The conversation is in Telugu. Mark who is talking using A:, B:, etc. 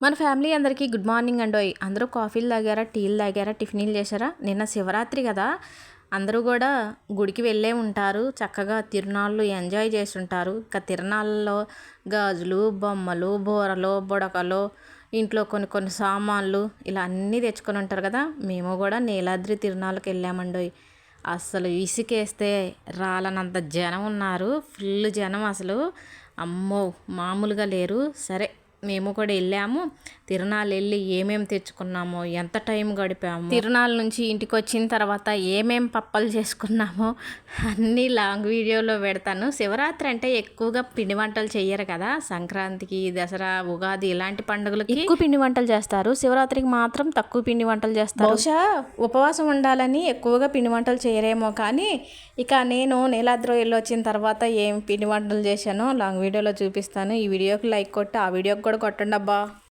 A: మన ఫ్యామిలీ అందరికీ గుడ్ మార్నింగ్ అండోయ్. అందరూ కాఫీలు తాగారా, టీలు తాగారా, టిఫిన్లు చేశారా? నిన్న శివరాత్రి కదా, అందరూ కూడా గుడికి వెళ్ళే ఉంటారు. చక్కగా తిరునాళ్ళు ఎంజాయ్ చేసి ఉంటారు. ఇక తిరునాళ్ళలో గాజులు, బొమ్మలు, బూరలు, బుడకలు, ఇంట్లో కొన్ని కొన్ని సామాన్లు ఇలా అన్నీ తెచ్చుకొని ఉంటారు కదా. మేము కూడా నీలాద్రి తిరునాళ్ళకి వెళ్ళామండోయ్. అసలు ఇసుకేస్తే రాలనంత జనం ఉన్నారు. ఫుల్ జనం అసలు, అమ్మో మామూలుగా లేరు. సరే, మేము కూడా వెళ్ళాము. తిరునాళ్ళు వెళ్ళి ఏమేమి తెచ్చుకున్నామో, ఎంత టైం గడిపాము, తిరునాళ్ళ నుంచి ఇంటికి వచ్చిన తర్వాత ఏమేం పప్పలు చేసుకున్నామో అన్నీ లాంగ్ వీడియోలో పెడతాను. శివరాత్రి అంటే ఎక్కువగా పిండి వంటలు చెయ్యరు కదా. సంక్రాంతికి, దసరా, ఉగాది ఇలాంటి పండుగలకి ఎక్కువ పిండి వంటలు చేస్తారు. శివరాత్రికి మాత్రం తక్కువ పిండి వంటలు చేస్తారు. బహుశా ఉపవాసం ఉండాలని ఎక్కువగా పిండి వంటలు చేయరేమో. కానీ ఇక నేను నీలాద్రి వెళ్ళి వచ్చిన తర్వాత ఏం పిండి వంటలు చేశానో లాంగ్ వీడియోలో చూపిస్తాను. ఈ వీడియోకి లైక్ కొట్టి ఆ వీడియోకి కూడా కొట్టండి అబ్బా.